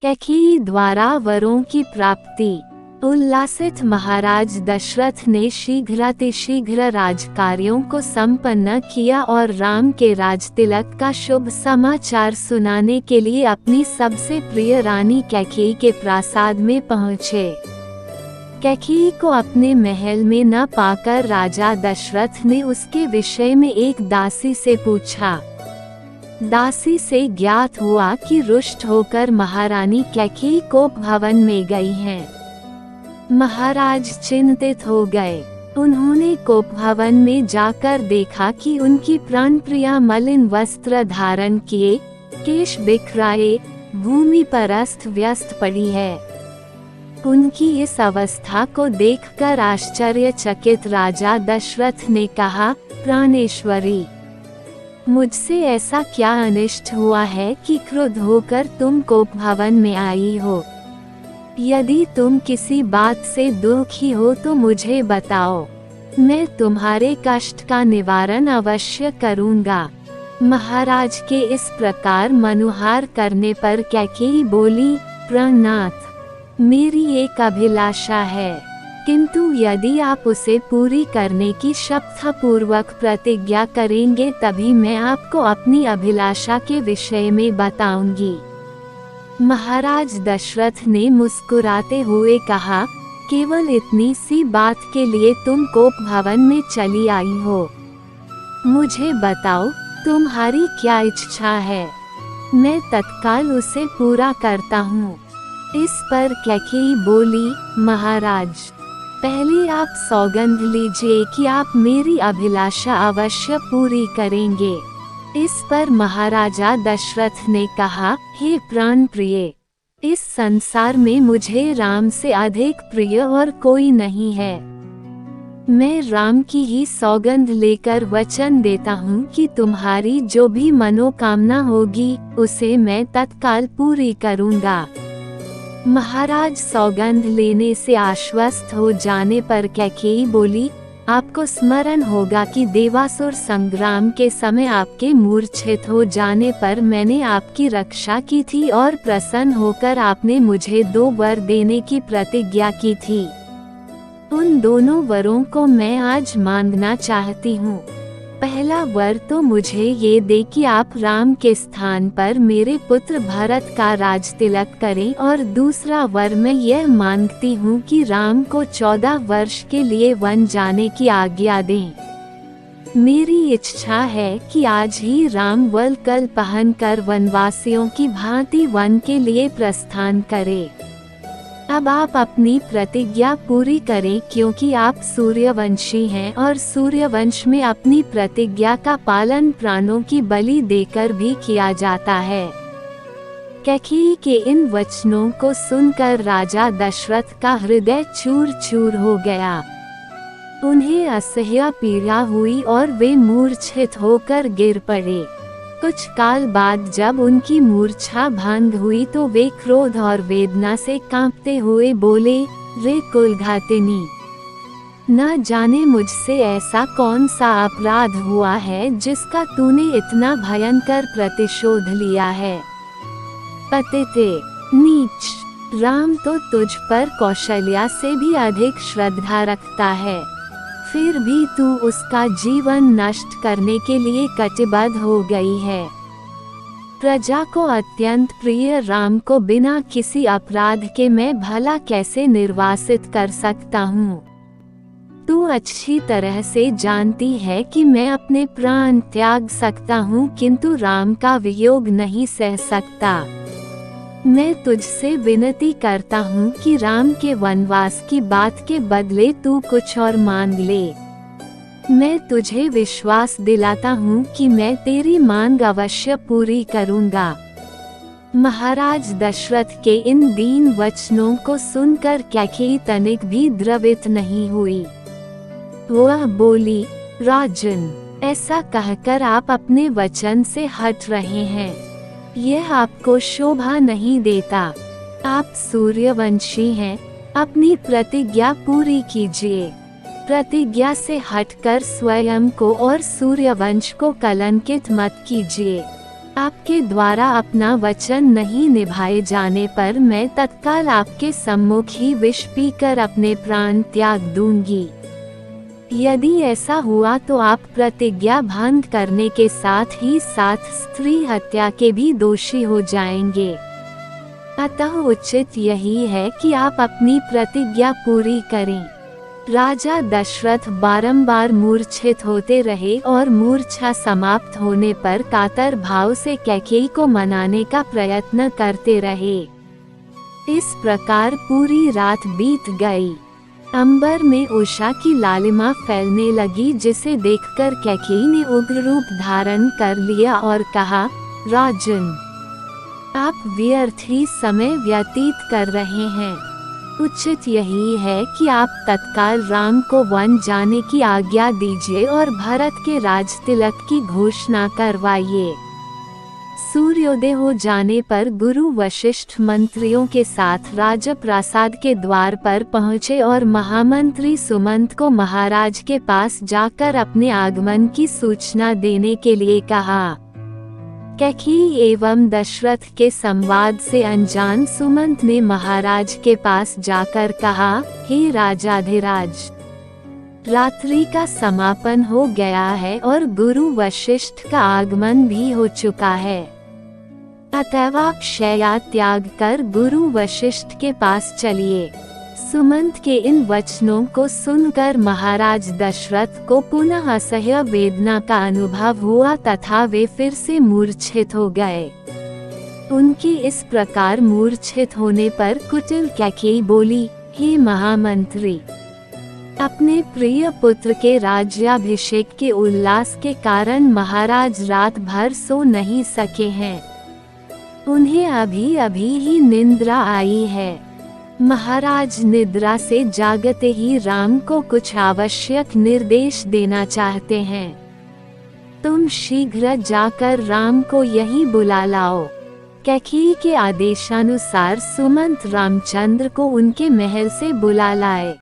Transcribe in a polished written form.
कैकेयी द्वारा वरों की प्राप्ति। उल्लासित महाराज दशरथ ने शीघ्रातिशीघ्र राजकार्यों को संपन्न किया और राम के राजतिलक का शुभ समाचार सुनाने के लिए अपनी सबसे प्रिय रानी कैकेयी के प्रासाद में पहुँचे। कैकेयी को अपने महल में न पाकर राजा दशरथ ने उसके विषय में एक दासी से पूछा। दासी से ज्ञात हुआ कि रुष्ट होकर महारानी कैकेयी कोप भवन में गई हैं। महाराज चिंतित हो गए। उन्होंने कोप भवन में जाकर देखा कि उनकी प्राणप्रिया मलिन वस्त्र धारण किए, केश बिखराए, भूमि पर अस्त व्यस्त पड़ी है। उनकी इस अवस्था को देखकर आश्चर्यचकित राजा दशरथ ने कहा, प्राणेश्वरी, मुझसे ऐसा क्या अनिष्ट हुआ है कि क्रुद्ध होकर तुम कोप भवन में आई हो? यदि तुम किसी बात से दुखी हो तो मुझे बताओ, मैं तुम्हारे कष्ट का निवारण अवश्य करूंगा। महाराज के इस प्रकार मनुहार करने पर कैकेयी बोली, प्राणनाथ, मेरी एक अभिलाषा है, किंतु यदि आप उसे पूरी करने की शपथपूर्वक प्रतिज्ञा करेंगे तभी मैं आपको अपनी अभिलाषा के विषय में बताऊंगी। महाराज दशरथ ने मुस्कुराते हुए कहा, केवल इतनी सी बात के लिए तुम कोप भवन में चली आई हो? मुझे बताओ, तुम्हारी क्या इच्छा है? मैं तत्काल उसे पूरा करता हूँ। इस पर कैकेयी बोली, महाराज, पहले आप सौगंध लीजिए कि आप मेरी अभिलाषा अवश्य पूरी करेंगे। इस पर महाराजा दशरथ ने कहा, हे प्राण प्रिय, इस संसार में मुझे राम से अधिक प्रिय और कोई नहीं है। मैं राम की ही सौगंध लेकर वचन देता हूँ कि तुम्हारी जो भी मनोकामना होगी उसे मैं तत्काल पूरी करूँगा। महाराज सौगंध लेने से आश्वस्त हो जाने पर कैकेयी बोली, आपको स्मरण होगा कि देवासुर संग्राम के समय आपके मूर्छित हो जाने पर मैंने आपकी रक्षा की थी और प्रसन्न होकर आपने मुझे 2 वर देने की प्रतिज्ञा की थी। उन दोनों वरों को मैं आज मांगना चाहती हूँ। पहला वर तो मुझे ये दे कि आप राम के स्थान पर मेरे पुत्र भरत का राजतिलक करें, और दूसरा वर मैं यह मांगती हूँ कि राम को 14 वर्ष के लिए वन जाने की आज्ञा दें। मेरी इच्छा है कि आज ही राम वल्कल पहनकर वनवासियों की भांति वन के लिए प्रस्थान करें। अब आप अपनी प्रतिज्ञा पूरी करें, क्योंकि आप सूर्यवंशी हैं और सूर्यवंश में अपनी प्रतिज्ञा का पालन प्राणों की बलि देकर भी किया जाता है। कैकेयी के इन वचनों को सुनकर राजा दशरथ का हृदय चूर चूर हो गया। उन्हें असह्य पीड़ा हुई और वे मूर्छित होकर गिर पड़े। कुछ काल बाद जब उनकी मूर्छा भंग हुई तो वे क्रोध और वेदना से कांपते हुए बोले, रे कुलघातिनी, न जाने मुझसे ऐसा कौन सा अपराध हुआ है जिसका तूने इतना भयंकर प्रतिशोध लिया है। पतिते, नीच, राम तो तुझ पर कौशल्या से भी अधिक श्रद्धा रखता है, फिर भी तू उसका जीवन नष्ट करने के लिए कटिबद्ध हो गई है। प्रजा को अत्यंत प्रिय राम को बिना किसी अपराध के मैं भला कैसे निर्वासित कर सकता हूँ? तू अच्छी तरह से जानती है कि मैं अपने प्राण त्याग सकता हूँ, किंतु राम का वियोग नहीं सह सकता। मैं तुझसे विनती करता हूँ कि राम के वनवास की बात के बदले तू कुछ और मांग ले। मैं तुझे विश्वास दिलाता हूँ कि मैं तेरी मांग अवश्य पूरी करूँगा। महाराज दशरथ के इन दीन वचनों को सुनकर कैकेयी तनिक भी द्रवित नहीं हुई। वह बोली, राजन, ऐसा कहकर आप अपने वचन से हट रहे हैं, यह आपको शोभा नहीं देता। आप सूर्यवंशी हैं, अपनी प्रतिज्ञा पूरी कीजिए। प्रतिज्ञा से हटकर स्वयं को और सूर्यवंश को कलंकित मत कीजिए। आपके द्वारा अपना वचन नहीं निभाए जाने पर मैं तत्काल आपके सम्मुख ही विष पीकर अपने प्राण त्याग दूंगी। यदि ऐसा हुआ तो आप प्रतिज्ञा भंग करने के साथ ही साथ स्त्री हत्या के भी दोषी हो जाएंगे। अतः उचित यही है कि आप अपनी प्रतिज्ञा पूरी करें। राजा दशरथ बारंबार मूर्छित होते रहे और मूर्छा समाप्त होने पर कातर भाव से कैकेयी को मनाने का प्रयत्न करते रहे। इस प्रकार पूरी रात बीत गई। अंबर में उषा की लालिमा फैलने लगी, जिसे देखकर कैकेयी ने उग्र रूप धारण कर लिया और कहा, राजन, आप व्यर्थ ही समय व्यतीत कर रहे हैं। उचित यही है कि आप तत्काल राम को वन जाने की आज्ञा दीजिए और भरत के राजतिलक की घोषणा करवाइए। सूर्योदय हो जाने पर गुरु वशिष्ठ मंत्रियों के साथ राजप्रासाद के द्वार पर पहुँचे और महामंत्री सुमंत को महाराज के पास जाकर अपने आगमन की सूचना देने के लिए कहा। कैकेयी एवं दशरथ के संवाद से अनजान सुमंत ने महाराज के पास जाकर कहा, हे राजाधिराज, रात्रि का समापन हो गया है और गुरु वशिष्ठ का आगमन भी हो चुका है। अतएव आप शय्या त्याग कर गुरु वशिष्ठ के पास चलिए। सुमंत के इन वचनों को सुनकर महाराज दशरथ को पुनः असह्य वेदना का अनुभव हुआ तथा वे फिर से मूर्छित हो गए। उनकी इस प्रकार मूर्छित होने पर कुटिल कैकेयी बोली, हे महामंत्री, अपने प्रिय पुत्र के राज्याभिषेक के उल्लास के कारण महाराज रात भर सो नहीं सके हैं। उन्हें अभी अभी ही निद्रा आई है। महाराज निद्रा से जागते ही राम को कुछ आवश्यक निर्देश देना चाहते हैं। तुम शीघ्र जाकर राम को यहीं बुला लाओ। कैकेयी के आदेशानुसार सुमंत रामचंद्र को उनके महल से बुला लाए।